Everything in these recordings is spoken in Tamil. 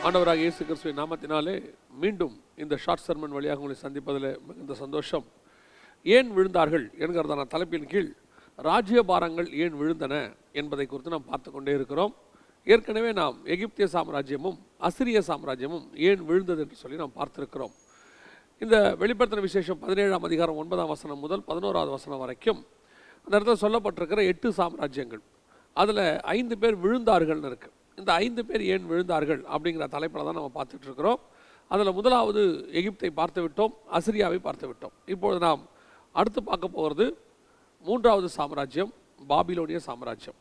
ஆண்டவராக இயேசு கிறிஸ்துவின் நாமத்தினாலே மீண்டும் இந்த ஷார்ட் சர்மன் வழியாக உங்களை சந்திப்பதில் மிகுந்த சந்தோஷம். ஏன் விழுந்தார்கள் என்கிறதான தலைப்பின் கீழ் ராஜ்யபாரங்கள் ஏன் விழுந்தன என்பதை குறித்து நாம் பார்த்து கொண்டே இருக்கிறோம். ஏற்கனவே நாம் எகிப்திய சாம்ராஜ்யமும் அசிரிய சாம்ராஜ்யமும் ஏன் விழுந்தது என்று சொல்லி நாம் பார்த்திருக்கிறோம். இந்த வெளிப்படுத்தின விசேஷம் 17ஆம் அதிகாரம் 9ஆம் வசனம் முதல் 11ஆவது வசனம் வரைக்கும் அந்த இடத்துல சொல்லப்பட்டிருக்கிற 8 சாம்ராஜ்யங்கள், அதில் 5 பேர் விழுந்தார்கள்னு இருக்குது. இந்த 5 பேர் ஏன் விழுந்தார்கள் அப்படிங்கிற தலைப்பில் தான் நம்ம பார்த்துட்டு இருக்கிறோம். அதில் முதலாவது எகிப்தை பார்த்து விட்டோம், அசிரியாவை பார்த்து விட்டோம். இப்பொழுது நாம் அடுத்து பார்க்க போகிறது 3வது சாம்ராஜ்யம், பாபிலோனிய சாம்ராஜ்யம்.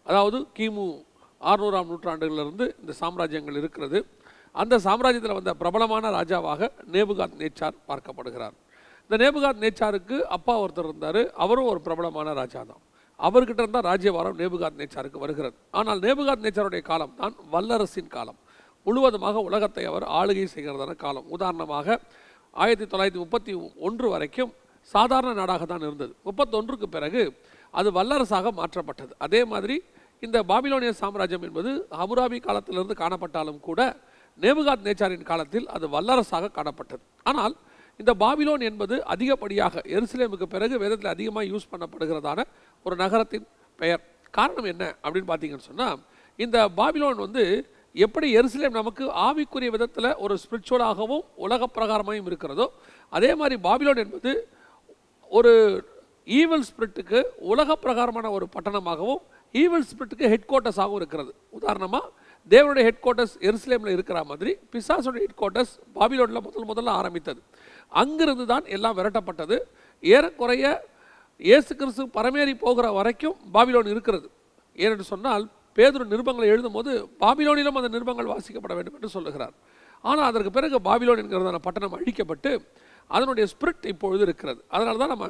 அதாவது கிமு 600ஆம் நூற்றாண்டுகளிலிருந்து இந்த சாம்ராஜ்யங்கள் இருக்கிறது. அந்த சாம்ராஜ்யத்தில் வந்த பிரபலமான ராஜாவாக நேபுகாத் நேச்சார் பார்க்கப்படுகிறார். இந்த நேபுகாத் நேச்சாருக்கு அப்பா ஒருத்தர் இருந்தார், அவரும் ஒரு பிரபலமான ராஜா தான். அவர்கிட்ட இருந்தால் ராஜ்யபாரம் நேபுகாத் நேச்சாருக்கு வருகிறது. ஆனால் நேபுகாத் நேச்சாருடைய காலம் தான் வல்லரசின் காலம். முழுவதுமாக உலகத்தை அவர் ஆளுகை செய்கிறதான காலம். உதாரணமாக 1931 வரைக்கும் சாதாரண நாடாக தான் இருந்தது. 31க்கு பிறகு அது வல்லரசாக மாற்றப்பட்டது. அதே மாதிரி இந்த பாபிலோனிய சாம்ராஜ்யம் என்பது ஹமுராபி காலத்திலிருந்து காணப்பட்டாலும் கூட நேபுகாத் நேச்சாரின் காலத்தில் அது வல்லரசாக காணப்பட்டது. ஆனால் இந்த பாபிலோன் என்பது அதிகப்படியாக எருசலேமுக்கு பிறகு வேதத்தில் அதிகமாக யூஸ் பண்ணப்படுகிறதான ஒரு நகரத்தின் பெயர். காரணம் என்ன அப்படின்னு பார்த்தீங்கன்னு சொன்னால், இந்த பாபிலோன் எப்படி எருசலேம் நமக்கு ஆவிக்குரிய விதத்தில் ஒரு ஸ்பிரிச்சுவலாகவும் உலக பிரகாரமாகவும் இருக்கிறதோ, அதே மாதிரி பாபிலோன் என்பது ஒரு ஈவல் ஸ்பிரிட்டுக்கு உலக பிரகாரமான ஒரு பட்டணமாகவும் ஈவல் ஸ்பிரிட்டுக்கு ஹெட் குவார்ட்டர்ஸாகவும் இருக்கிறது. உதாரணமாக தேவனுடைய ஹெட் குவார்ட்டர்ஸ் எருசலேமில் இருக்கிற மாதிரி பிசாசுடைய ஹெட் குவார்ட்டர்ஸ் பாபிலோனில் முதல்ல ஆரம்பித்தது. அங்கிருந்து தான் எல்லாம் விரட்டப்பட்டது. ஏறக்குறைய இயேசு கிறிஸ்து பரமேறி போகிற வரைக்கும் பாபிலோன் இருக்கிறது. ஏனென்று சொன்னால் பேதுரு நிருபங்களை எழுதும் போது பாபிலோனிலும் அந்த நிருபங்கள் வாசிக்கப்பட வேண்டும் என்று சொல்லுகிறார். ஆனால் அதற்கு பிறகு பாபிலோன் என்கிறதான பட்டணம் அழிக்கப்பட்டு அதனுடைய ஸ்பிரிட் இப்பொழுது இருக்கிறது. அதனால தான் நம்ம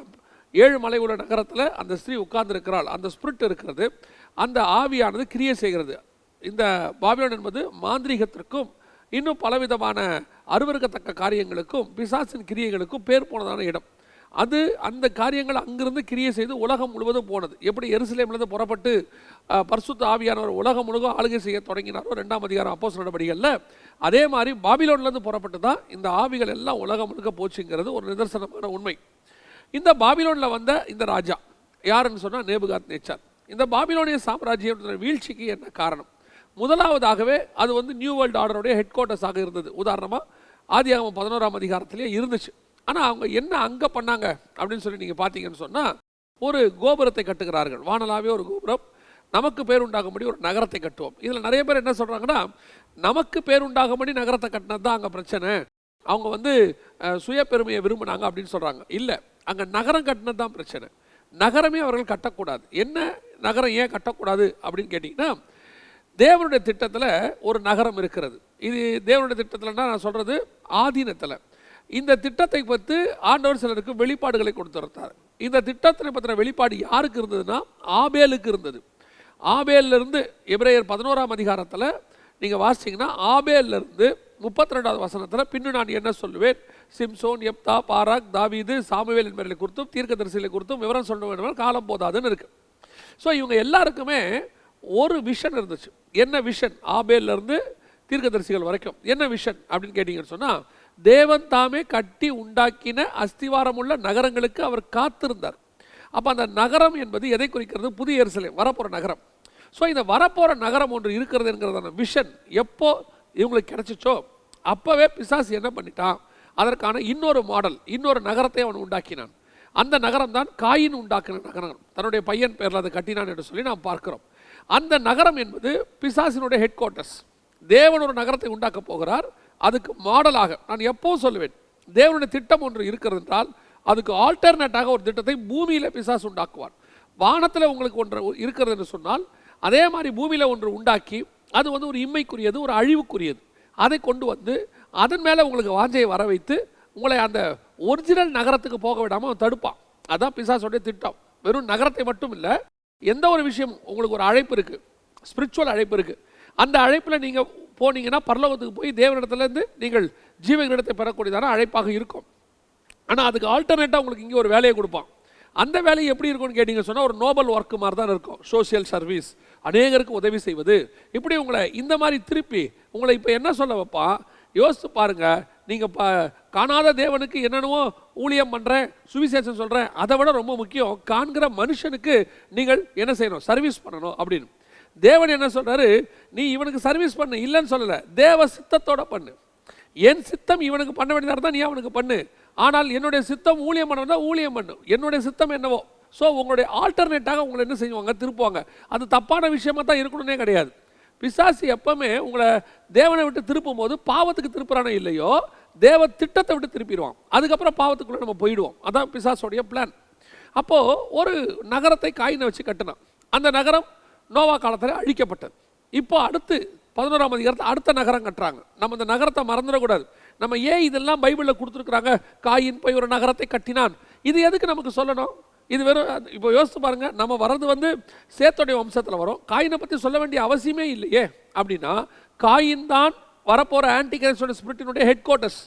7 மலை உள்ள நகரத்தில் அந்த ஸ்திரீ உட்கார்ந்திருக்கிறாள். அந்த ஸ்பிரிட் இருக்கிறது, அந்த ஆவியானது கிரியை செய்கிறது. இந்த பாபிலோன் என்பது மாந்திரீகத்திற்கும் இன்னும் பலவிதமான அருவருக்கத்தக்க காரியங்களுக்கும் பிசாசின் கிரியைகளுக்கும் பேர் போனதான இடம். அது அந்த காரியங்கள் அங்கிருந்து கிரியை செய்து உலகம் முழுவதும் போனது. எப்படி எருசலேமிலிருந்து புறப்பட்டு பரிசுத்த ஆவியானவர் உலகம் முழுவதும் ஆளுகை செய்ய தொடங்கினாரோ 2ஆம் அதிகாரம் அப்போஸ்தலர் நடவடிக்கைகளில், அதே மாதிரி பாபிலோன்லேருந்து புறப்பட்டு தான் இந்த ஆவிகள் எல்லாம் உலகம் முழுக்க போச்சுங்கிறது ஒரு நிதர்சனமான உண்மை. இந்த பாபிலோனில் வந்த இந்த ராஜா யாருன்னு சொன்னால் நேபுகாத் நேச்சார். இந்த பாபிலோனிய சாம்ராஜ்யம் வீழ்ச்சிக்கு என்ன காரணம்? முதலாவதாகவே அது நியூ வேர்ல்டு ஆர்டருடைய ஹெட் குவார்ட்டர்ஸாக இருந்தது. உதாரணமாக ஆதியாகமம் 11ஆம் அதிகாரத்திலே இருந்துச்சு. ஆனால் அவங்க என்ன அங்கே பண்ணாங்க அப்படின்னு சொல்லி நீங்கள் பார்த்தீங்கன்னு சொன்னால், ஒரு கோபுரத்தை கட்டுகிறார்கள். வானலாவே ஒரு கோபுரம், நமக்கு பேர் உண்டாகும்படி ஒரு நகரத்தை கட்டுவோம். இதில் நிறைய பேர் என்ன சொல்கிறாங்கன்னா, நமக்கு பேர் உண்டாகும்படி நகரத்தை கட்டினது தான் அங்கே பிரச்சனை, அவங்க சுய பெருமையை விரும்பினாங்க அப்படின்னு சொல்கிறாங்க. இல்லை, அங்கே நகரம் கட்டினது தான் பிரச்சனை. நகரமே அவர்கள் கட்டக்கூடாது. என்ன நகரம் ஏன் கட்டக்கூடாது அப்படின்னு கேட்டிங்கன்னா, தேவனுடைய திட்டத்தில் ஒரு நகரம் இருக்கிறது. இது தேவனுடைய திட்டத்தில்னா நான் சொல்கிறது ஆதீனத்தில். இந்த திட்டத்தை பற்றி ஆண்டவர் சிலருக்கு வெளிப்பாடுகளை கொடுத்துருந்தார். இந்த திட்டத்தை பற்றின வெளிப்பாடு யாருக்கு இருந்ததுன்னா ஆபேலுக்கு இருந்தது. ஆபேலிருந்து எபிரேயர் 11ஆம் அதிகாரத்தில் நீங்கள் வாசிச்சிங்கன்னா, ஆபேலிருந்து 32வது வசனத்தில் பின்னு நான் என்ன சொல்லுவேன், சிம்சோன், எப்தா, பாராக், தாவீது, சாமுவேல் என்பவர்களை குறித்தும் தீர்க்கதரிசிகளை குறித்தும் விவரம் சொல்ல வேண்டும், காலம் போதாதுன்னு இருக்குது. ஸோ இவங்க எல்லாருக்குமே ஒரு விஷன் இருந்துச்சு. என்ன விஷன்? ஆபேலிருந்து தீர்க்கதரிசிகள் வரைக்கும் என்ன விஷன் அப்படின்னு கேட்டிங்கன்னு சொன்னால், தேவன் தாமே கட்டி உண்டாக்கின அஸ்திவாரமுள்ள நகரங்களுக்கு அவர் காத்திருந்தார். அப்போ அந்த நகரம் என்பது எதை குறிக்கிறது? புதிய எருசலேம், வரப்போகிற நகரம். ஸோ இந்த வரப்போகிற நகரம் ஒன்று இருக்கிறது என்கிறதான விஷன் எப்போ இவங்களுக்கு கிடைச்சிச்சோ அப்போவே பிசாசு என்ன பண்ணிட்டான், அதற்கான இன்னொரு மாடல், இன்னொரு நகரத்தை அவன் உண்டாக்கினான். அந்த நகரம் தான் காயின் உண்டாக்கின நகரம். தன்னுடைய பையன் பேரில் அதை கட்டினான் என்று சொல்லி நாம் பார்க்கிறோம். அந்த நகரம் என்பது பிசாசினுடைய ஹெட் குவார்ட்டர்ஸ். தேவன் ஒரு நகரத்தை உண்டாக்க போகிறார். அதுக்கு மாடலாக நான் எப்போவும் சொல்லுவேன், தேவனுடைய திட்டம் ஒன்று இருக்கிறது என்றால் அதுக்கு ஆல்டர்னேட்டாக ஒரு திட்டத்தை பூமியில் பிசாசு உண்டாக்குவார். வானத்தில் உங்களுக்கு ஒன்று இருக்கிறது என்று சொன்னால், அதே மாதிரி பூமியில் ஒன்று உண்டாக்கி அது ஒரு இம்மைக்குரியது, ஒரு அழிவுக்குரியது, அதை கொண்டு வந்து அதன் மேலே உங்களுக்கு வாஞ்சையை வர வைத்து உங்களை அந்த ஒரிஜினல் நகரத்துக்கு போக விடாமல் அவன் தடுப்பான். அதுதான் பிசாசுடைய திட்டம். வெறும் நகரத்தை மட்டும் இல்லை, எந்த ஒரு விஷயமும் உங்களுக்கு ஒரு அழைப்பு இருக்குது, ஸ்பிரிச்சுவல் அழைப்பு இருக்குது. அந்த அழைப்பில் நீங்கள் போனீங்கன்னா பரலோகத்துக்கு போய் தேவனிடத்துலேருந்து நீங்கள் ஜீவனிடத்தை பெறக்கூடியதான அழைப்பாக இருக்கும். ஆனால் அதுக்கு ஆல்டர்னேட்டாக உங்களுக்கு இங்கே ஒரு வேலையை கொடுப்பான். அந்த வேலை எப்படி இருக்கும்னு கேட்டிங்க சொன்னால் ஒரு நோபல் ஒர்க்கு மாதிரி தான் இருக்கும். சோஷியல் சர்வீஸ், அநேகருக்கு உதவி செய்வது, இப்படி உங்களை இந்த மாதிரி திருப்பி உங்களை இப்போ என்ன சொல்ல வைப்பா, யோசித்து பாருங்கள். நீங்கள் காணாத தேவனுக்கு என்னென்னவோ ஊழியம் பண்ணுறேன், சுவிசேஷம் சொல்கிறேன், அதை விட ரொம்ப முக்கியம் காண்கிற மனுஷனுக்கு நீங்கள் என்ன செய்யணும், சர்வீஸ் பண்ணணும் அப்படின்னு. தேவன் என்ன சொல்கிறாரு, நீ இவனுக்கு சர்வீஸ் பண்ணு இல்லைன்னு சொல்லலை, தேவ சித்தத்தோட பண்ணு. என் சித்தம் இவனுக்கு பண்ண வேண்டியதாக இருந்தால் நீ அவனுக்கு பண்ணு, ஆனால் என்னுடைய சித்தம் ஊழியம் பண்ண வந்தால் ஊழியம் பண்ணு. என்னுடைய சித்தம் என்னவோ. ஸோ உங்களுடைய ஆல்டர்னேட்டாக உங்களை என்ன செய்வாங்க, திருப்புவாங்க. அது தப்பான விஷயமா தான் இருக்கணும்னே கிடையாது. பிசாசு எப்பவுமே உங்களை தேவனை விட்டு திருப்பும் போது பாவத்துக்கு திருப்புறானோ இல்லையோ, தேவ திட்டத்தை விட்டு திருப்பிடுவான். அதுக்கப்புறம் பாவத்துக்குள்ளே நம்ம போயிடுவோம். அதான் பிசாசோடைய பிளான். அப்போது ஒரு நகரத்தை காயினை வச்சு கட்டினான். அந்த நகரம் நோவா காலத்தில் அழிக்கப்பட்டது. இப்போ அடுத்து 11ஆம் அதிகாரத்தில் அடுத்த நகரம் கட்டுறாங்க. நம்ம இந்த நகரத்தை மறந்துடக்கூடாது. நம்ம ஏன் இதெல்லாம் பைபிளில் கொடுத்துருக்குறாங்க, காயின் போய் ஒரு நகரத்தை கட்டினான், இது எதுக்கு நமக்கு சொல்லணும்? இது வெறும் இப்போ யோசித்து பாருங்கள், நம்ம வர்றது சேத்தோடைய வம்சத்தில் வரும். காயினை பற்றி சொல்ல வேண்டிய அவசியமே இல்லையே. அப்படின்னா காயின் தான் வரப்போகிற ஆன்டி கிரைஸ்டோட ஸ்பிரிட்டினுடைய ஹெட் குவார்ட்டர்ஸ்,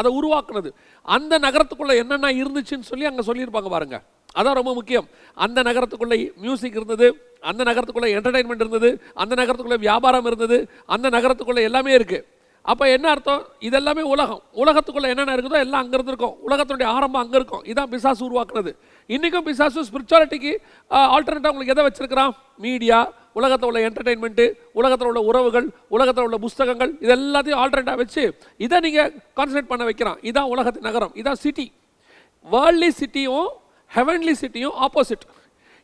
அதை உருவாக்குனது. அந்த நகரத்துக்குள்ளே என்னென்ன இருந்துச்சுன்னு சொல்லி அங்கே சொல்லியிருப்பாங்க பாருங்க. அதான் ரொம்ப முக்கியம். அந்த நகரத்துக்குள்ளே மியூசிக் இருந்தது, அந்த நகரத்துக்குள்ளே என்டர்டைன்மெண்ட் இருந்தது, அந்த நகரத்துக்குள்ளே வியாபாரம் இருந்தது, அந்த நகரத்துக்குள்ளே எல்லாமே இருக்குது. அப்போ என்ன அர்த்தம், இதெல்லாமே உலகம். உலகத்துக்குள்ளே என்னென்ன இருக்குதோ எல்லாம் அங்கே இருந்திருக்கும். உலகத்தினுடைய ஆரம்பம் அங்கே இருக்கும். இதான் பிசாசு உருவாக்குனது. இன்றைக்கும் பிசாசு ஸ்பிரிச்சுவாலிட்டிக்கு ஆல்டர்னேட்டாக உங்களுக்கு எதை வச்சிருக்கிறான், மீடியா, உலகத்தில் உள்ள என்டர்டெயின்மெண்ட்டு, உலகத்தில் உள்ள உறவுகள், உலகத்தில் உள்ள புஸ்தகங்கள், இது எல்லாத்தையும் ஆல்டர்னேட்டாக வச்சு இதை நீங்கள் கான்சன்ட்ரேட் பண்ண வைக்கிறான். இதான் உலகத்தின் நகரம், இதான் சிட்டி. வேர்ல்ட்லி சிட்டியும் ஹெவன்லி சிட்டியும் ஆப்போசிட்.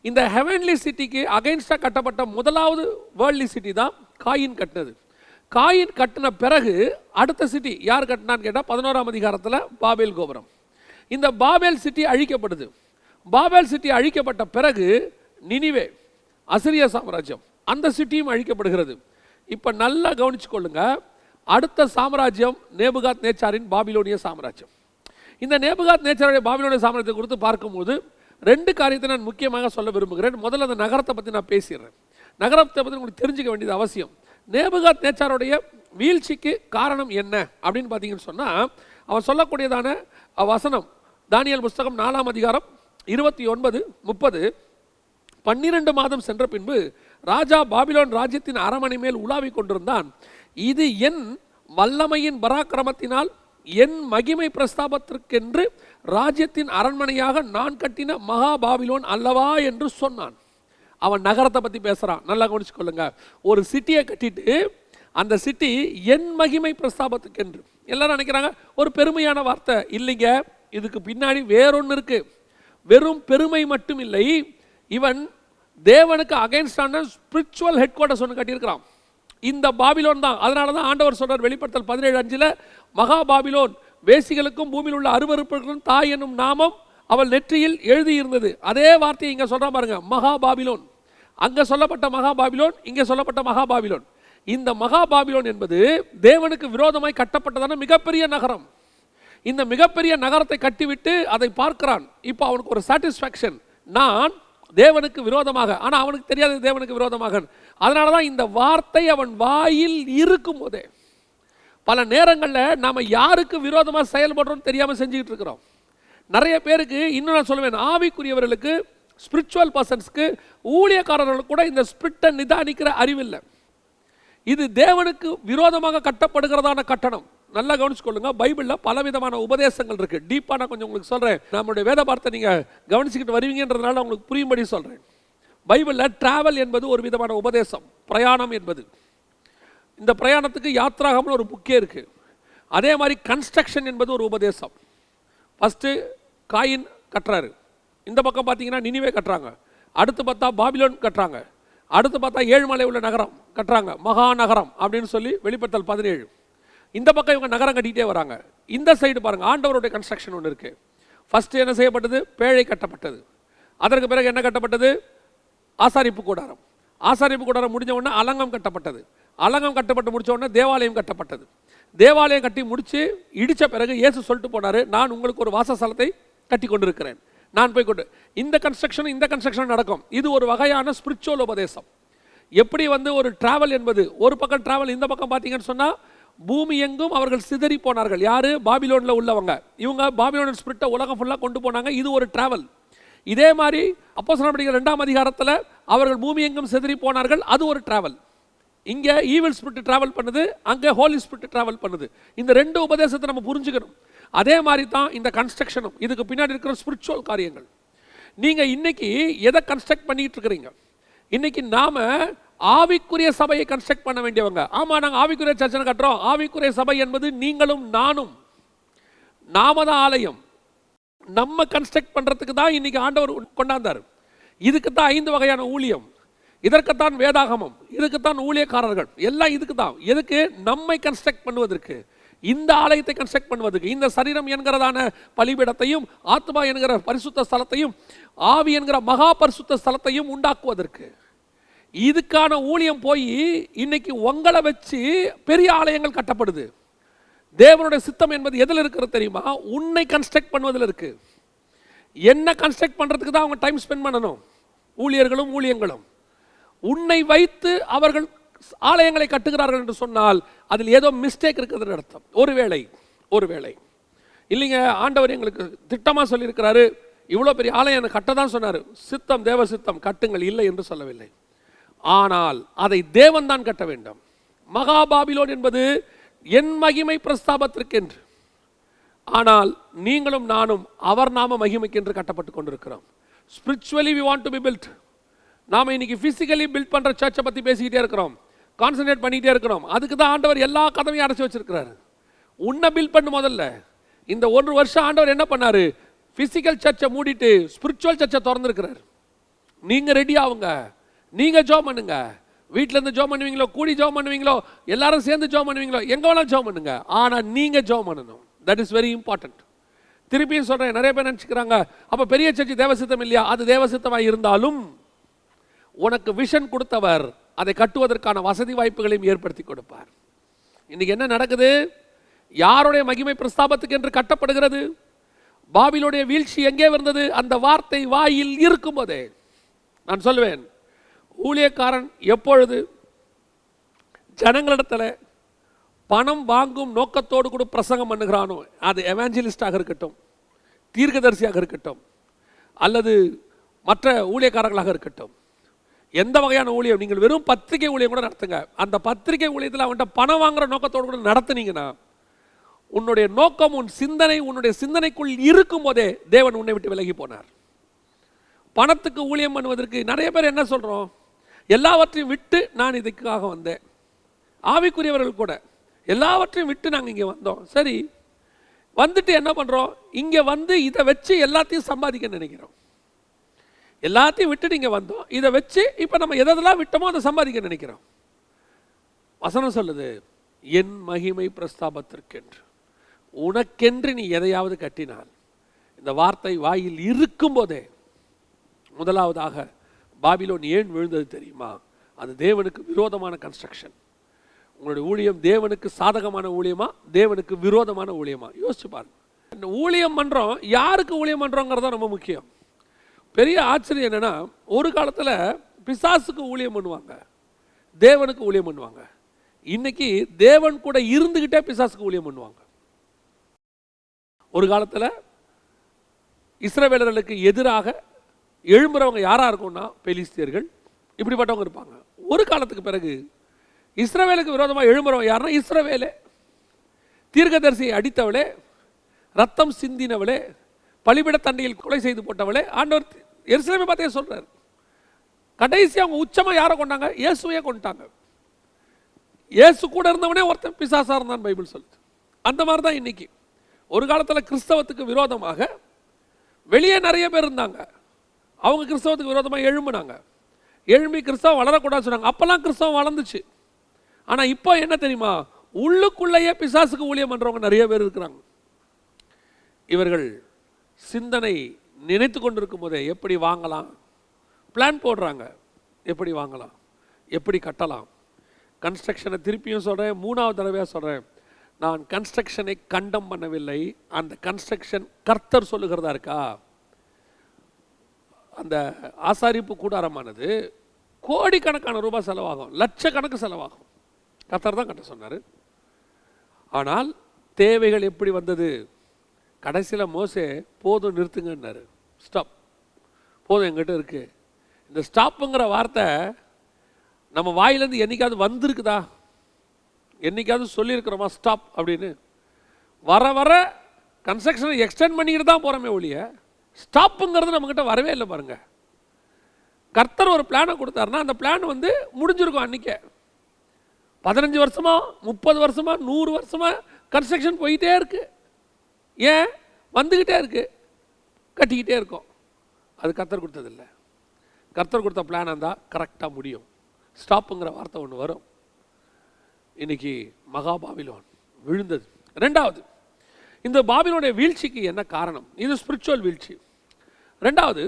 இந்த ஹெவன்லி சிட்டிக்கு அகைன்ஸ்டாக கட்டப்பட்ட முதலாவது வேர்ல்ட்லி சிட்டி தான் காயின் கட்டினது. காயின் கட்டின பிறகு அடுத்த சிட்டி யார் கட்டினான்னு கேட்டால் 11ஆம் அதிகாரத்தில் பாபேல் கோபுரம். இந்த பாபேல் சிட்டி அழிக்கப்படுது. பாபேல் சிட்டி அழிக்கப்பட்ட பிறகு நினிவே, அசிரிய சாம்ராஜ்யம், அந்த சிட்டியும் அழிக்கப்படுகிறது. இப்போ நல்லா கவனிச்சு கொள்ளுங்க. அடுத்த சாம்ராஜ்யம் நேபுகாத் நேச்சாரின் பாபிலோனிய சாம்ராஜ்யம். இந்த நேபுகாத் நேச்சாருடைய பாபிலோனிய சாம்ராஜ்யத்தை குறித்து பார்க்கும்போது 2 காரியத்தை நான் முக்கியமாக சொல்ல விரும்புகிறேன். முதல்ல அந்த நகரத்தை பற்றி நான் பேசிடுறேன். நகரத்தை பற்றி உங்களுக்கு தெரிஞ்சுக்க வேண்டியது அவசியம். நேபுகாத் நேச்சாருடைய வீழ்ச்சிக்கு காரணம் என்ன அப்படின்னு பார்த்தீங்கன்னு சொன்னால், அவன் சொல்லக்கூடியதான வசனம் தானியேல் புஸ்தகம் 4ஆம் அதிகாரம் 29, 30. 12 மாதம் சென்ற பின்பு ராஜா பாபிலோன் ராஜ்யத்தின் அரமனை மேல் உலாவிக் கொண்டிருந்தான். இது என் வல்லமையின் பராக்கிரமத்தினால் என் மகிமை பிரஸ்தாபத்திற்கென்று ராஜ்யத்தின் அரண்மனையாக நான் கட்டின மகா பாபிலோன் அல்லவா என்று சொன்னான். அவன் நகரத்தை பற்றி பேசுகிறான். நல்லா கவனிச்சு கொள்ளுங்க. ஒரு சிட்டியை கட்டிட்டு அந்த சிட்டி என் மகிமை பிரஸ்தாபத்துக்கென்று. எல்லாரும் நினைக்கிறாங்க ஒரு பெருமையான வார்த்தை. இல்லைங்க, இதுக்கு பின்னாடி வேறொன்று இருக்கு. வெறும் பெருமை மட்டும் இல்லை, இவன் தேவனுக்கு அகைன்ஸ்டான ஸ்பிரிச்சுவல் ஹெட் குவார்ட்டர்ஸ் ஒன்று கட்டியிருக்கிறான். இந்த பாபிலோன் தான். அதனால தான் ஆண்டவர் சொல்றார் வெளிப்படுத்தல் 17:5 மகா பாபிலோன் வேசிகளுக்கும் பூமியில் உள்ள அருவருப்புகளுக்கும் தாய் என்னும் நாமம் அவள் நெற்றியில் எழுதியிருந்தது. அதே வார்த்தையை இங்கே சொல்கிறான் பாருங்க, மகா பாபிலோன். அங்கே சொல்லப்பட்ட மகா பாபிலோன், இங்கே சொல்லப்பட்ட மகா பாபிலோன். இந்த மகா பாபிலோன் என்பது தேவனுக்கு விரோதமாய் கட்டப்பட்டதான மிகப்பெரிய நகரம். இந்த மிகப்பெரிய நகரத்தை கட்டிவிட்டு அதை பார்க்கிறான். இப்போ அவனுக்கு ஒரு சாட்டிஸ்ஃபேக்ஷன், நான் தேவனுக்கு விரோதமாக. ஆனால் அவனுக்கு தெரியாது தேவனுக்கு விரோதமாக. அதனால தான் இந்த வார்த்தை அவன் வாயில் இருக்கும் போதே பல நேரங்களில் நாம் யாருக்கு விரோதமாக செயல்படுறோம்னு தெரியாமல் செஞ்சுக்கிட்டு இருக்கிறோம். நிறைய பேருக்கு, இன்னும் நான் சொல்லுவேன், ஆவிக்குரியவர்களுக்கு, ஸ்பிரிச்சுவல் பர்சன்ஸ்க்கு, ஊழியக்காரர்களுக்கு கூட இந்த ஸ்பிரிட்டை நிதானிக்கிற அறிவில்லை. இது தேவனுக்கு விரோதமாக கட்டப்படுகிறதான கட்டணம். நல்லா கவனிச்சுக்கொள்ளுங்க. பைபிளில் பலவிதமான உபதேசங்கள் இருக்குது. டீப்பாக நான் கொஞ்சம் உங்களுக்கு சொல்கிறேன். நம்மளுடைய வேத வார்த்தை நீங்கள் கவனிச்சுக்கிட்டு வருவீங்கன்றதுனால உங்களுக்கு புரியும்படி சொல்கிறேன். பைபிளில் டிராவல் என்பது ஒரு விதமான உபதேசம், பிரயாணம் என்பது. இந்த பிரயாணத்துக்கு யாத்ராகம்னு ஒரு புக்கே இருக்குது. அதே மாதிரி கன்ஸ்ட்ரக்ஷன் என்பது ஒரு உபதேசம். ஃபஸ்ட்டு காயின் கட்டுறாரு, இந்த பக்கம் பார்த்தீங்கன்னா நினிவே கட்டுறாங்க, அடுத்து பார்த்தா பாபிலோன் கட்டுறாங்க, அடுத்து பார்த்தா ஏழுமலை உள்ள நகரம் கட்டுறாங்க, மகாநகரம் அப்படின்னு சொல்லி வெளிப்படுத்தல் 17. இந்த பக்கம் இவங்க நகரம் கட்டிகிட்டே வராங்க. இந்த சைடு பாருங்கள், ஆண்டவருடைய கன்ஸ்ட்ரக்ஷன் ஒன்று இருக்குது. ஃபஸ்ட்டு என்ன செய்யப்பட்டது? பேழை கட்டப்பட்டது. அதற்கு பிறகு என்ன கட்டப்பட்டது? ஆசாரிப்பு கூடாரம். ஆசாரிப்பு கூடாரம் முடிஞ்ச உடனே அலங்கம் கட்டப்பட்டது. அலங்கம் கட்டப்பட்டு முடிச்ச உடனே தேவாலயம் கட்டப்பட்டது. தேவாலயம் கட்டி முடித்து இடித்த பிறகு இயேசு சொல்லிட்டு போனார், நான் உங்களுக்கு ஒரு வாசஸ்தலத்தை கட்டி கொண்டிருக்கிறேன், நான் போய் கொண்டு. இந்த கன்ஸ்ட்ரக்ஷன் நடக்கும். இது ஒரு வகையான ஸ்பிரிச்சுவல் உபதேசம். எப்படி ஒரு டிராவல் என்பது, ஒரு பக்கம் டிராவல், இந்த பக்கம் பார்த்தீங்கன்னு சொன்னால் பூமி எங்கும் அவர்கள் சிதறி போனார்கள். யார்? பாபிலோனில் உள்ளவங்க. இவங்க பாபிலோன் ஸ்பிரிட்டை உலகம் ஃபுல்லாக கொண்டு போனாங்க. இது ஒரு டிராவல். இதே மாதிரி அப்போஸ்தலர் நடவடிக்கைகள் 2ஆம் அதிகாரத்தில் அவர்கள் பூமி எங்கும் சிதறி போனார்கள். அது ஒரு டிராவல். இங்கே ஈவில் ஸ்பிரிட் டிராவல் பண்ணுது, அங்கே ஹோலி ஸ்பிரிட் டிராவல் பண்ணுது. இந்த ரெண்டு உபதேசத்தை நம்ம புரிஞ்சுக்கணும். அதே மாதிரி தான் இந்த கன்ஸ்ட்ரக்ஷனும், இதுக்கு பின்னாடி இருக்கிற ஸ்பிரிச்சுவல் காரியங்கள். நீங்கள் இன்னைக்கு எதை கன்ஸ்ட்ரக்ட் பண்ணிட்டு இருக்கிறீங்க? இன்னைக்கு நாம ஆவிக்குரிய சபையை கன்ஸ்ட்ரக்ட் பண்ண வேண்டியவங்க. ஆமா, நாங்கள் ஆவிக்குரிய சர்ச்சை கட்டுறோம். ஆவிக்குரிய சபை என்பது நீங்களும் நானும். நாம தான் ஆலயம். நம்ம கன்ஸ்ட்ரக்ட் பண்றதுக்கு தான் இன்னைக்கு ஆண்டவர் கொண்டாந்தார். இதுக்கு தான் 5 வகையான ஊழியம், இதற்குத்தான் வேதாகமம், இதுக்குத்தான் ஊழியக்காரர்கள், எல்லாம் இதுக்கு தான். எதுக்கு? நம்மை கன்ஸ்ட்ரக்ட் பண்ணுவதற்கு, இந்த ஆலயத்தை கன்ஸ்ட்ரக்ட் பண்ணுவதற்கு, இந்த சரீரம் என்கிறதான பலிபீடத்தையும், ஆத்மா என்கிற பரிசுத்த ஸ்தலத்தையும், ஆவி என்கிற மகா பரிசுத்த ஸ்தலத்தையும் உண்டாக்குவதற்கு. இதுக்கான ஊழியம் போய் இன்னைக்கு உங்களை வச்சு பெரிய ஆலயங்கள் கட்டப்படுது. தேவனுடைய சித்தம் என்பது எதில் இருக்கிறது தெரியுமா? உன்னை கன்ஸ்ட்ரக்ட் பண்ணுவதில் இருக்கு. என்ன கன்ஸ்ட்ரக்ட் பண்றதுக்கு தான் அவங்க டைம் ஸ்பெண்ட் பண்ணணும், ஊழியர்களும் ஊழியங்களும். உன்னை வைத்து அவர்கள் ஆலயங்களை கட்டுகிறார்கள் என்று சொன்னால் அதில் ஏதோ மிஸ்டேக் இருக்கிறது அர்த்தம். ஒருவேளை இல்லைங்க, ஆண்டவர் எங்களுக்கு திட்டமாக சொல்லியிருக்கிறாரு, இவ்வளோ பெரிய ஆலயம் கட்ட தான் சொன்னார், சித்தம் தேவ சித்தம் கட்டுங்கள், இல்லை என்று சொல்லவில்லை. ஆனால் அதை தேவன் தான் கட்ட வேண்டும். மகாபாபிலோன் என்பது என் மகிமை பிரஸ்தாபத்திற்கென்று, ஆனால் நீங்களும் நானும் அவர் நாம மகிமைக்கு என்று கட்டப்பட்டு கொண்டிருக்கிறோம். Spiritually we want to be built. நாம இன்னைக்கு பிசிக்கலி பில்ட் பண்ற சர்ச்சை பத்தி பேசிக்கிட்டே இருக்கிறோம், கான்சென்ட்ரேட் பண்ணிட்டே இருக்கிறோம். அதுக்கு தான் ஆண்டவர் எல்லா கதவையும் அடைச்சி வச்சிருக்கிறாரு. உன்னை பில்ட் பண்ணு. முதல்ல இந்த 1 வருஷம் ஆண்டவர் என்ன பண்ணாரு? பிசிக்கல் சர்ச்சை மூடிட்டு ஸ்பிரிச்சுவல் சர்ச்சை திறந்துருக்கிறார். நீங்க ரெடி ஆகுங்க, நீங்க ஜெபம் பண்ணுங்க. வீட்டில இருந்து ஜெபம் பண்ணுவீங்களோ, கூடி ஜெபம் பண்ணுவீங்களோ, எல்லாரும் சேர்ந்து ஜெபம் பண்ணுவீங்களோ, எங்க வேணாலும் ஜெபம் பண்ணுங்க. ஆனா நீங்க ஜெபம் பண்ணணும். That is very important. திருப்பியும் சொல்றேன், நிறைய பேர் நினைச்சுக்கிறாங்க அப்ப பெரிய சர்ச்சை தேவசித்தம் இல்லையா? அது தேவசித்தமாக இருந்தாலும் உனக்கு விஷன் கொடுத்தவர் அதை கட்டுவதற்கான வசதி வாய்ப்புகளையும் ஏற்படுத்தி கொடுப்பார். இன்னைக்கு என்ன நடக்குது? யாருடைய மகிமை பிரஸ்தாபத்துக்கு என்று கட்டப்படுகிறது? பாபிலோனுடைய வீழ்ச்சி எங்கே வந்தது? அந்த வார்த்தை வாயில் இருக்கும் போதே. நான் சொல்லுவேன், ஊழியக்காரன் எப்பொழுது ஜனங்களிடத்தில் பணம் வாங்கும் நோக்கத்தோடு கூட பிரசங்கம் பண்ணுகிறானோ, அது எவாஞ்சலிஸ்டாக இருக்கட்டும், தீர்க்கதரிசியாக இருக்கட்டும், அல்லது மற்ற ஊழியக்காரர்களாக இருக்கட்டும், எந்த வகையான ஊழியம், நீங்கள் வெறும் பத்திரிகை ஊழியம் கூட நடத்துங்க. அந்த பத்திரிகை ஊழியத்தில் அவன்கிட்ட பணம் வாங்குற நோக்கத்தோடு கூட நடத்துனீங்கன்னா, உன்னுடைய நோக்கம், உன் சிந்தனை உன்னுடைய சிந்தனைக்குள் இருக்கும் போதே தேவன் உன்னை விட்டு விலகி போனார். பணத்துக்கு ஊழியம் பண்ணுவதற்கு நிறைய பேர் என்ன சொல்றோம்? எல்லாவற்றையும் விட்டு நான் இதுக்காக வந்தேன். ஆவிக்குரியவர்கள் கூட எல்லாவற்றையும் விட்டு நாங்கள் இங்கே வந்தோம். சரி, வந்துட்டு என்ன பண்றோம்? இங்கே வந்து இதை வச்சு எல்லாத்தையும் சம்பாதிக்க நினைக்கிறோம். எல்லாத்தையும் விட்டு இங்கே வந்தோம், இதை வச்சு இப்போ நம்ம எதெல்லாம் விட்டோமோ அதை சம்பாதிக்க நினைக்கிறோம். வசனம் சொல்லுது, என் மகிமை பிரஸ்தாபத்திற்கென்று, உனக்கென்று நீ எதையாவது கட்டினால், இந்த வார்த்தை வாயில் இருக்கும் போதே. முதலாவதாக பாபிலோன் ஏன் விழுந்தது தெரியுமா? அது தேவனுக்கு விரோதமான கன்ஸ்ட்ரக்ஷன். உங்களுடைய ஊழியம் தேவனுக்கு சாதகமான ஊழியமா, தேவனுக்கு விரோதமான ஊழியமா? யோசிச்சு பாருங்க. இந்த ஊழியம் பண்றோம், யாருக்கு ஊழியம் பண்றோங்கிறத ரொம்ப முக்கியம். பெரிய ஆச்சரியம் என்னன்னா, ஒரு காலத்தில் பிசாசுக்கு ஊழியம் பண்ணுவாங்க, தேவனுக்கு ஊழியம் பண்ணுவாங்க. இன்னைக்கு தேவன் கூட இருந்துகிட்டே பிசாசுக்கு ஊழியம் பண்ணுவாங்க. ஒரு காலத்தில் இஸ்ரவேலர்களுக்கு எதிராக எழும்புறவங்க யாரா இருக்கும்னா பெலிஸ்தியர்கள், இப்படிப்பட்டவங்க இருப்பாங்க. ஒரு காலத்துக்கு பிறகு இஸ்ரவேலுக்கு விரோதமாக எழும்புறவங்க யாருன்னா இஸ்ரவேலே, தீர்க்கதரிசியை அடித்தவளே, ரத்தம் சிந்தினவளே, பலிபீட தண்டையில் கொலை செய்து போட்டவளே. ஆண்டவர் எருசலேமை பார்த்தே சொல்றார். கடைசி அவங்க உச்சமா யாரை கொண்டாங்க? இயேசுவையே கொண்டாங்க. இயேசு கூட இருந்தவனே ஒருத்தன் பிசாசா இருந்தான் பைபிள் சொல்லுது. அந்த மாதிரி தான் இன்னைக்கு. ஒரு காலத்தில் கிறிஸ்தவத்துக்கு விரோதமாக வெளியே நிறைய பேர் இருந்தாங்க, அவங்க கிறிஸ்தவத்துக்கு விரோதமாக எழும்புனாங்க. எழும்பி கிறிஸ்தவம் வளரக்கூடாது சொன்னாங்க. அப்பெல்லாம் கிறிஸ்தவம் வளர்ந்துச்சு. ஆனால் இப்போ என்ன தெரியுமா? உள்ளுக்குள்ளேயே பிசாசுக்கு ஊழியம் பண்ணுறவங்க நிறைய பேர் இருக்கிறாங்க. இவர்கள் சிந்தனை நினைத்து கொண்டிருக்கும் போதே எப்படி வாங்கலாம், பிளான் போடுறாங்க, எப்படி வாங்கலாம், எப்படி கட்டலாம். கன்ஸ்ட்ரக்ஷனை திருப்பியும் சொல்கிறேன், 3வது தடவையாக சொல்கிறேன், நான் கன்ஸ்ட்ரக்ஷனை கண்டம் பண்ணவில்லை. அந்த கன்ஸ்ட்ரக்ஷன் கர்த்தர் சொல்லுகிறதா இருக்கா? அந்த ஆசாரிப்பு கூடாரமானது கோடிக்கணக்கான ரூபாய் செலவாகும், லட்சக்கணக்கு செலவாகும். கர்த்தர் தான் கட்ட சொன்னார். ஆனால் தேவைகள் எப்படி வந்தது? கடைசியில் மோசே போதும் நிறுத்துங்கன்னாரு, ஸ்டாப். போதும் எங்கிட்ட இருக்கு. இந்த ஸ்டாப்புங்கிற வார்த்தை நம்ம வாயிலேருந்து என்னைக்காவது வந்திருக்குதா? என்னைக்காவது சொல்லியிருக்கிறோமா ஸ்டாப் அப்படின்னு? வர வர கன்ஸ்ட்ரக்ஷனை எக்ஸ்டெண்ட் பண்ணிக்கிட்டு தான் போகிறோமே ஒழிய ஸ்டாப்புங்கிறது நம்மக்கிட்ட வரவே இல்லை பாருங்க. கர்த்தர் ஒரு பிளானை கொடுத்தாருன்னா அந்த பிளான் வந்து முடிஞ்சிருக்கும் அன்றைக்கே. 15 வருஷமா 30 வருஷமா 100 வருஷமா கன்ஸ்ட்ரக்ஷன் போயிட்டே இருக்கு. ஏன்? வந்துக்கிட்டே இருக்கு, கட்டிக்கிட்டே இருக்கும். அது கர்த்தர் கொடுத்ததில்லை. கர்த்தர் கொடுத்த பிளான் இருந்தால் கரெக்டாக முடியும். ஸ்டாப்புங்கிற வார்த்தை ஒன்று வரும். இன்னைக்கு மகா பாபிலோன் விழுந்தது. ரெண்டாவது, இந்த பாபிலோனுடைய வீழ்ச்சிக்கு என்ன காரணம்? இது ஸ்பிரிச்சுவல் வீழ்ச்சி. ரெண்டாவது,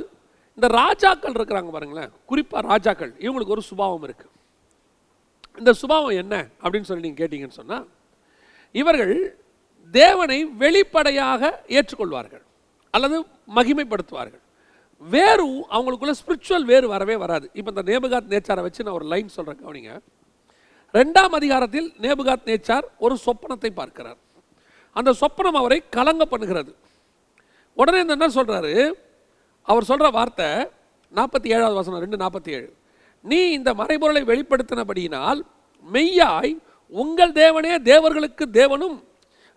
இந்த ராஜாக்கள் இருக்கிறாங்க பாருங்களேன், குறிப்பாக ராஜாக்கள், இவங்களுக்கு ஒரு சுபாவம் இருக்கு. இந்த சுபாவம் என்ன அப்படின்னு சொல்லி நீங்கள் கேட்டீங்கன்னு சொன்னால், இவர்கள் தேவனை வெளிப்படையாக ஏற்றுக்கொள்வார்கள் அல்லது மகிமைப்படுத்துவார்கள். வேறு அவங்களுக்குள்ள ஸ்பிரிச்சுவல் வேறு வரவே வராது. இப்போ இந்த நேபுகாத் நேச்சாரை வச்சு நான் ஒரு லைன் சொல்கிறேன், கவனிங்க. 2ஆம் அதிகாரத்தில் நேபுகாத் நேச்சார் ஒரு சொப்பனத்தை பார்க்கிறார். அந்த சொப்பனம் அவரை கலங்க பண்ணுகிறது. உடனே என்ன சொல்றாரு? அவர் சொல்ற வார்த்தை 47வது வசனம், 2:47. நீ இந்த மறைபொருளை வெளிப்படுத்தினபடியினால் மெய்யாய் உங்கள் தேவனே தேவர்களுக்கு தேவனும்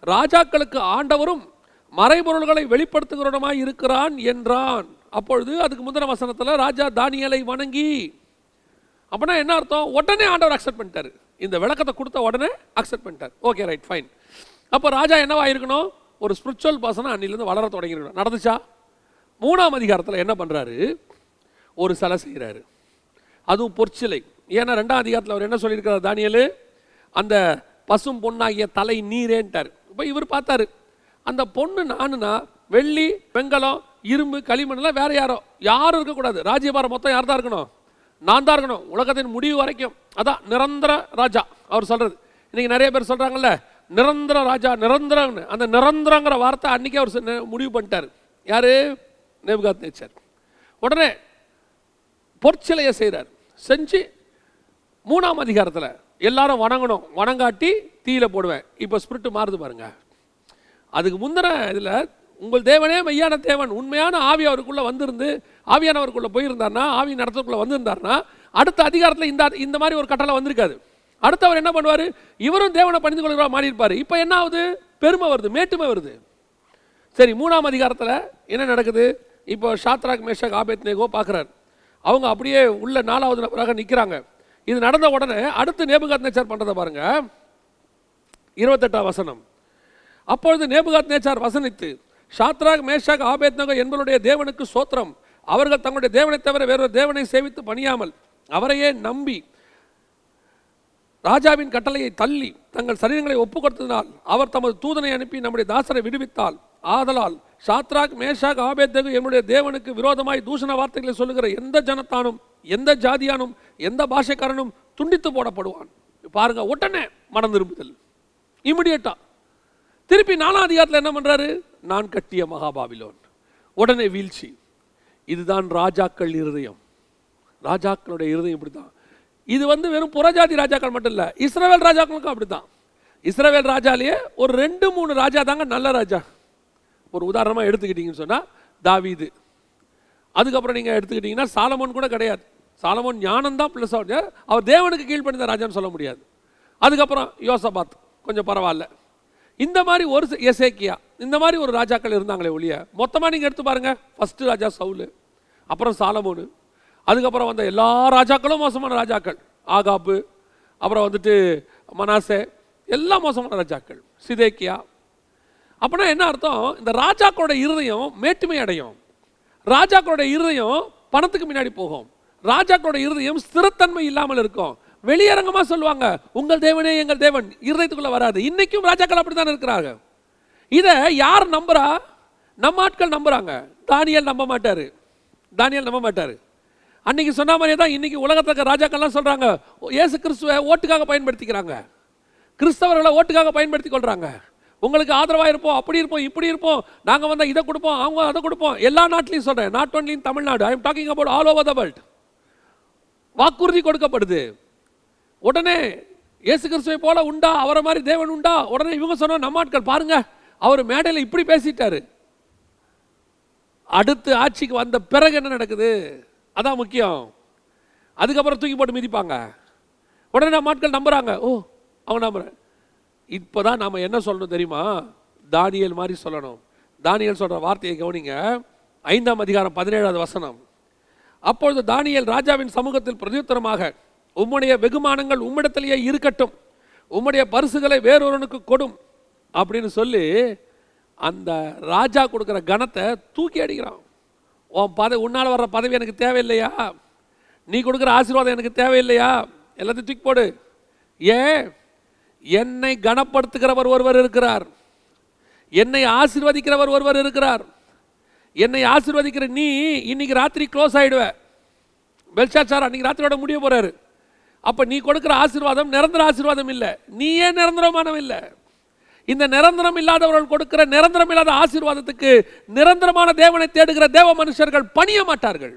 ராஜாக்களுக்கு ஆண்டவரும் மறைபொருள்களை வெளிப்படுத்துகிறவனுமாய் இருக்கிறான் என்றான். அப்பொழுது அதுக்கு முந்தின வசனத்தில் ராஜா தானியேலை வணங்கி. அப்படின்னா என்ன அர்த்தம்? உடனே ஆண்டவர் அக்செப்ட் பண்ணிட்டாரு. இந்த விளக்கத்தை கொடுத்த உடனே அக்செப்ட் பண்ணிட்டார். Okay, right, fine. அப்போ ராஜா என்னவா இருக்கணும்? ஒரு ஸ்பிரிச்சுவல் பர்சனாக அன்னிலேருந்து வளர தொடங்கிருக்கணும். நடந்துச்சா? 3ஆம் அதிகாரத்தில் என்ன பண்ணுறாரு? ஒரு சிலை செய்கிறாரு, அதுவும் பொற்சிலை. ஏன்னா 2ஆம் அதிகாரத்தில் அவர் என்ன சொல்லியிருக்கிறார்? தானியேலு, அந்த பசும் பொண்ணாகிய தலை நீரேன்ட்டார். இப்போ இவர் பார்த்தாரு, அந்த பொண்ணு நானுனா வெள்ளி வெங்கலம் இரும்பு களிமண்லாம் வேற யாரும் இருக்கக்கூடாது. ராஜ்யபாரம் மொத்தம் யார் தான் இருக்கணும்? நான் தான் இருக்கணும், உலகத்தின் முடிவு வரைக்கும். அதான் நிரந்தர ராஜா அவர் சொல்றது. இன்னைக்கு நிறைய பேர் சொல்றாங்கல்ல நிரந்தர ராஜா, நிரந்தரம். அந்த நிரந்தரங்கிற வார்த்தை அன்னைக்கே அவர் முடிவு பண்ணிட்டார். யாரு? நேபுகாத் நேச்சார். உடனே பொற்சிலையை செய்கிறார். செஞ்சு 3ஆம் அதிகாரத்தில் எல்லாரும் வணங்கணும், வணங்காட்டி தீயில போடுவேன். இப்போ ஸ்பிரிட்டு மாறுது பாருங்க. அதுக்கு முந்தின இதில் உங்கள் தேவனே மெய்யான தேவன், உண்மையான ஆவி அவருக்குள்ளே வந்திருந்து ஆவியானவருக்குள்ளே போயிருந்தார்னா, ஆவி நடத்துக்குள்ளே வந்திருந்தார்னா அடுத்த அதிகாரத்தில் இந்த மாதிரி ஒரு கட்டளை வந்திருக்காது. அடுத்தவர் என்ன பண்ணுவார்? இவரும் தேவனை பணிந்து கொள்கிறவா மாறி இருப்பார். இப்போ என்ன ஆகுது? பெருமை வருது, மேட்டுமை வருது. சரி, 3ஆம் அதிகாரத்தில் என்ன நடக்குது? இப்போ ஷாத்ராக் மேஷாக் ஆபேத்நேகோ பார்க்குறாரு. அவங்க அப்படியே உள்ள 4வது நபராக நிற்கிறாங்க. இது நடந்த உடனே அடுத்து நேபுகாத் நேச்சார் பண்ணுறதை பாருங்க. 28ஆம் வசனம். அப்பொழுது நேபுகாத் நேச்சார் வசனித்து, ஷாத்ராக் மேஷாக் ஆபேத்நேகோ என்பவருடைய தேவனுக்கு சோத்திரம், அவர்கள் தங்களுடைய தேவனை தவிர வேறொரு தேவனை சேவித்து பணியாமல் அவரையே நம்பி ராஜாவின் கட்டளையை தள்ளி தங்கள் சரீரங்களை ஒப்பு கொடுத்ததினால் அவர் தமது தூதனை அனுப்பி நம்முடைய தாசரை விடுவித்தால், ஆதலால் ஷாத்ராக் மேஷாக் ஆபேத்நேகோ என்னுடைய தேவனுக்கு விரோதமாய் தூஷண வார்த்தைகளை சொல்லுகிற எந்த ஜனத்தானும் எந்த ஜாதியானும் எந்த பாஷைக்காரனும் துண்டித்து போடப்படுவான். பாருங்க, உடனே மனம் திரும்புதல், இமிடியேட்டா. திருப்பி 4ஆம் அதிகாரத்தில் என்ன பண்றாரு? நான் கட்டிய மகாபாபிலோன். உடனே வீழ்ச்சி. இதுதான் ராஜாக்கள் இருதயம். ராஜாக்களுடைய இருதயம் இப்படித்தான். இது வந்து வெறும் புறஜாதி ராஜாக்கள் மட்டும் இல்லை, இஸ்ரவேல் ராஜாக்களுக்கும் அப்படித்தான். இஸ்ரவேல் ராஜாலேயே ஒரு 2-3 ராஜா தாங்க நல்ல ராஜா. ஒரு உதாரணமாக எடுத்துக்கிட்டீங்கன்னு சொன்னால் தாவீது. அதுக்கப்புறம் நீங்கள் எடுத்துக்கிட்டீங்கன்னா சாலமோன் கூட கிடையாது. சாலமோன் ஞானம் தான் ப்ளஸ் அவர் தேவனுக்கு கீழ்ப்படிந்த ராஜான்னு சொல்ல முடியாது. அதுக்கப்புறம் யோசபாத் கொஞ்சம் பரவாயில்ல. இந்த மாதிரி ஒரு எசேக்கியா, இந்த மாதிரி ஒரு ராஜாக்கள் இருந்தாங்களே ஒழிய மொத்தமாக நீங்கள் எடுத்து பாருங்க. ஃபர்ஸ்ட் ராஜா சவுல், அப்புறம் சாலமோனு, அதுக்கப்புறம் வந்த எல்லா ராஜாக்களும் மோசமான ராஜாக்கள். ஆகாப்பு, அப்புறம் வந்துட்டு மனாசே, எல்லாம் மோசமான ராஜாக்கள். சிதேக்கியா. அப்படின்னா என்ன அர்த்தம்? இந்த ராஜாக்களோட இருதயம் மேட்டுமை அடையும். ராஜாக்களோட இருதயம் பணத்துக்கு முன்னாடி போகும். ராஜாக்களோட இருதயம் ஸ்திரத்தன்மை இல்லாமல் இருக்கும். வெளியரங்கமா சொல்லுவாங்க உங்கள் தேவனே எங்கள் தேவன், இருதயத்துக்குள்ள வராது. இன்னைக்கும் ராஜாக்கள் அப்படித்தான் இருக்கிறாங்க. இதை யார் நம்புறா? நம்ம ஆட்கள் நம்புறாங்க. தானியேல் நம்ப மாட்டாரு. தானியேல் நம்ப மாட்டாரு. அன்னைக்கு சொன்ன மாதிரியே தான் இன்னைக்கு உலகத்துக்கு ராஜாக்கள்லாம் சொல்றாங்க இயேசு கிறிஸ்துவை ஓட்டுக்காக பயன்படுத்திக்கிறாங்க, கிறிஸ்தவர்களை ஓட்டுக்காக பயன்படுத்தி கொள்றாங்க. உங்களுக்கு ஆதரவாக இருப்போம், அப்படி இருப்போம், இப்படி இருப்போம், நாங்கள் வந்தால் இதை கொடுப்போம், அவங்க அதை கொடுப்போம். எல்லா நாட்டிலையும் சொல்கிறேன், not only in Tamil Nadu, I am talking about all over the world. வாக்குறுதி கொடுக்கப்படுது. உடனே இயேசு கிறிஸ்துவை போல உண்டா, அவரை மாதிரி தேவன் உண்டா? உடனே இவங்க சொன்ன நம்ம ஆட்கள் பாருங்க, அவர் மேடையில் இப்படி பேசிட்டாரு. அடுத்து ஆட்சிக்கு வந்த பிறகு என்ன நடக்குது, அதான் முக்கியம். அதுக்கப்புறம் தூக்கி போட்டு மிதிப்பாங்க. உடனே நம்ம ஆட்கள் நம்புறாங்க, ஓ அவன் நம்புறேன். இப்போதான் நாம என்ன சொல்லணும் தெரியுமா? தானியேல் மாதிரி சொல்லணும். தானியேல் சொல்ற வார்த்தையை கவனிங்க. 5ஆம் அதிகாரம் 17வது வசனம். அப்பொழுது தானியேல் ராஜாவின் சமூகத்தில் பிரதியுத்தரமாக, உம்முடைய வெகுமானங்கள் உம்மிடத்திலேயே இருக்கட்டும், உம்முடைய பரிசுகளை வேறொருவனுக்கு கொடும் அப்படின்னு சொல்லி அந்த ராஜா கொடுக்குற கணத்தை தூக்கி அடிக்கிறான். உன்னால் வர்ற பதவி எனக்கு தேவையில்லையா, நீ கொடுக்குற ஆசீர்வாதம் எனக்கு தேவையில்லையா, எல்லாத்தையும் தூக்கி போடு. ஏன்? என்னை கனப்படுத்துகிறவர் ஒருவர் இருக்கிறார், என்னை ஆசீர்வதிக்கிறவர் ஒருவர் இருக்கிறார். என்னை ஆசீர்வதிக்கிற நீ இன்னைக்கு ராத்திரி க்ளோஸ் ஆயிடுவ. பெல்ஷாத்சார் அன்னைக்கு ராத்திரியோட முடிய போறாரு. அப்ப நீ கொடுக்கிற ஆசீர்வாதம் நிரந்தர ஆசீர்வாதம் இல்லை, நீயே நிரந்தரமானவன் இல்லை. இந்த நிரந்தரம் இல்லாதவர்கள் கொடுக்கிற நிரந்தரம் இல்லாத ஆசீர்வாதத்துக்கு நிரந்தரமான தேவனை தேடுகிற தேவ மனுஷர்கள் பணிய மாட்டார்கள்.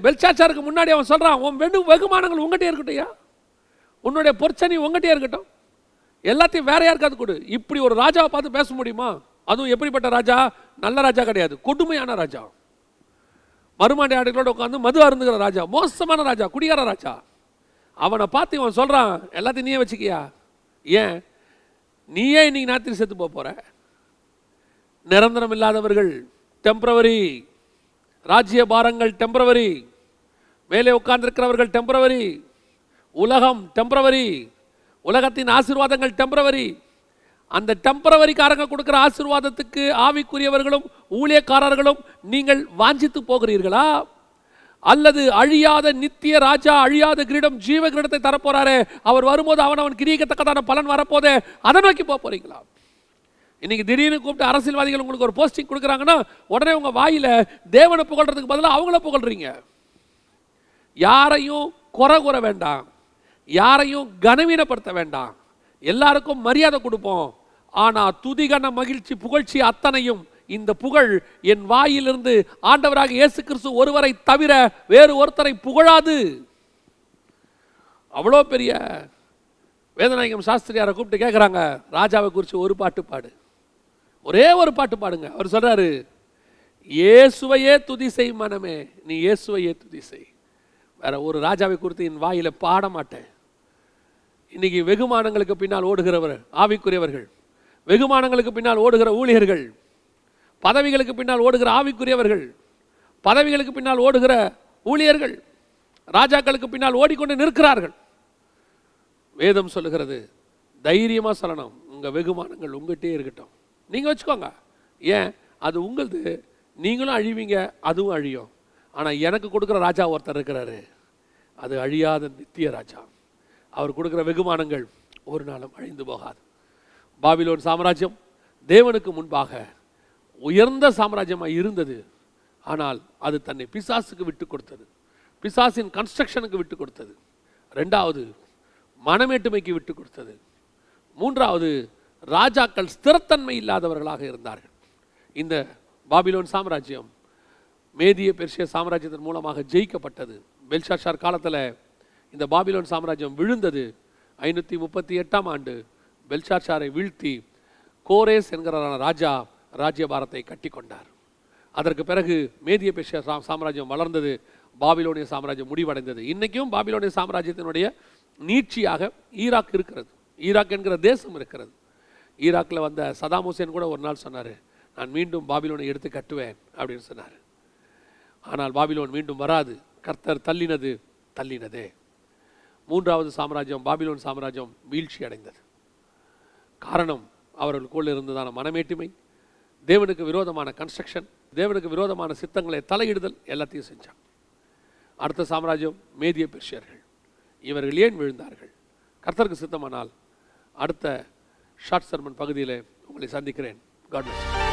பெல்ஷாத்சாருக்கு முன்னாடி அவன் சொல்றான், உன் வெகுமானங்கள் உங்ககிட்ட இருக்கட்டும், உன்னுடைய பொற்சனி உங்ககிட்டே இருக்கட்டும், எல்லாத்தையும் வேற யாருக்காவது கொடு. இப்படி ஒரு ராஜாவை பார்த்து பேச முடியுமா? அதுவும் எப்படிப்பட்ட ராஜா? நல்ல ராஜா கிடையாது, கொடுமையான ராஜா. மறுமாண்டி ஆடுகளோட உட்காந்து மது அருந்துகிற ராஜா, மோசமான ராஜா, குடிகார ராஜா. அவனை பார்த்து இவன் சொல்றான், எல்லாத்தையும் நீயே வச்சுக்கியா? ஏன்? நீயே இன்னைக்கு நாத்திரி செத்து போற. நிரந்தரம் இல்லாதவர்கள் டெம்பரவரி, ராஜ்ய பாரங்கள் டெம்பரவரி, மேலே உட்கார்ந்திருக்கிறவர்கள் டெம்பரவரி, உலகம் டெம்பரவரி, உலகத்தின் ஆசீர்வாதங்கள் டெம்பரவரி. அந்த டெம்பரவரிக்காரங்க கொடுக்கிற ஆசீர்வாதத்துக்கு ஆவிக்குரியவர்களும் ஊழியக்காரர்களும் நீங்கள் வாஞ்சித்து போகிறீர்களா? அல்லது அழியாத நித்திய ராஜா, அழியாத கிரீடம், ஜீவ கிரீடத்தை தரப்போறாரே, அவர் வரும்போது அவன் கிரீடத்தக்கதான பலன் வரப்போதே, அதை நோக்கி போறீங்களா? இன்னைக்கு திடீர்னு கூப்பிட்டு அரசியல்வாதிகள் உங்களுக்கு ஒரு போஸ்டிங் கொடுக்குறாங்கன்னா உடனே உங்க வாயில தேவனை புகழ்றதுக்கு பதிலாக அவங்கள புகழ்றீங்க. யாரையும் குறை கூற வேண்டாம், யாரையும் கனவீனப்படுத்த வேண்டாம், எல்லாருக்கும் மரியாதை கொடுப்போம். ஆனா துதிகன மகிழ்ச்சி புகழ்ச்சி அத்தனையும், இந்த புகழ் என் வாயிலிருந்து ஆண்டவராக இயேசு கிறிஸ்து ஒருவரை தவிர வேறு ஒருத்தரை புகழாது. அவ்வளோ பெரிய வேதநாயகம் சாஸ்திரியாரை கூப்பிட்டு கேட்குறாங்க, ராஜாவை குறித்து ஒரு பாட்டு பாடு, ஒரே ஒரு பாட்டு பாடுங்க. அவர் சொல்றாரு, இயேசுவையே துதி செய் மனமே, நீ இயேசுவையே துதி செய், வேற ஒரு ராஜாவை குறித்து என் வாயில பாட மாட்டேன். இன்னைக்கு வெகுமானங்களுக்கு பின்னால் ஓடுகிறவர் ஆவிக்குரியவர்கள், வெகுமானங்களுக்கு பின்னால் ஓடுகிற ஊழியர்கள், பதவிகளுக்கு பின்னால் ஓடுகிற ஆவிக்குரியவர்கள், பதவிகளுக்கு பின்னால் ஓடுகிற ஊழியர்கள் ராஜாக்களுக்கு பின்னால் ஓடிக்கொண்டு நிற்கிறார்கள். வேதம் சொல்லுகிறது, தைரியமா சொல்லணும், உங்க வெகுமானங்கள் உங்ககிட்டே இருக்கட்டும், நீங்க வச்சுக்கோங்க. ஏன்? அது உங்களது, நீங்களும் அழிவீங்க, அதுவும் அழியும். ஆனா எனக்கு கொடுக்குற ராஜா ஒருத்தர் இருக்கிறாரு, அது அழியாத நித்திய ராஜா. அவர் கொடுக்குற வெகுமானங்கள் ஒரு நாளும் அழிந்து போகாது. பாபிலோன் சாம்ராஜ்யம் தேவனுக்கு முன்பாக உயர்ந்த சாம்ராஜ்யமாக இருந்தது. ஆனால் அது தன்னை பிசாசுக்கு விட்டு கொடுத்தது, பிசாசின் கன்ஸ்ட்ரக்ஷனுக்கு விட்டு கொடுத்தது. ரெண்டாவது மனமேட்டுமைக்கு விட்டு கொடுத்தது. மூன்றாவது ராஜாக்கள் ஸ்திரத்தன்மை இல்லாதவர்களாக இருந்தார்கள். இந்த பாபிலோன் சாம்ராஜ்யம் மேதிய பெர்ஷிய சாம்ராஜ்யத்தின் மூலமாக ஜெயிக்கப்பட்டது. பெல்ஷாத்சார் காலத்தில் இந்த பாபிலோன் சாம்ராஜ்யம் விழுந்தது. 538ஆம் ஆண்டு பெல்ஷாத்சாரை வீழ்த்தி கோரேஸ் என்கிற ராஜா ராஜ்யபாரத்தை கட்டி கொண்டார். அதற்கு பிறகு மேதிய பெர்ஷிய சாம்ராஜ்யம் வளர்ந்தது, பாபிலோனிய சாம்ராஜ்யம் முடிவடைந்தது. இன்றைக்கும் பாபிலோனிய சாம்ராஜ்யத்தினுடைய நீட்சியாக ஈராக் இருக்கிறது, ஈராக் என்கிற தேசம் இருக்கிறது. ஈராக்கில் வந்த சதாம் ஹுசேன் கூட ஒரு நாள் சொன்னார், நான் மீண்டும் பாபிலோனை எடுத்து கட்டுவேன் அப்படின்னு சொன்னார். ஆனால் பாபிலோன் மீண்டும் வராது, கர்த்தர் தள்ளினது தள்ளினதே. மூன்றாவது சாம்ராஜ்யம் பாபிலோன் சாம்ராஜ்யம் வீழ்ச்சி அடைந்தது. காரணம் அவர்களுக்குள் இருந்ததான மனமேட்டுமை, தேவனுக்கு விரோதமான கன்ஸ்ட்ரக்ஷன், தேவனுக்கு விரோதமான சித்தங்களை தலையிடுதல், எல்லாத்தையும் செஞ்சாங்க. அடுத்த சாம்ராஜ்யம் மேதிய பெர்ஷியர்கள். இவர்கள் ஏன் விழுந்தார்கள்? கர்த்தருக்கு சித்தமானால் அடுத்த ஷார்ட் சர்மன் பகுதியில் உங்களை சந்திக்கிறேன். God plus.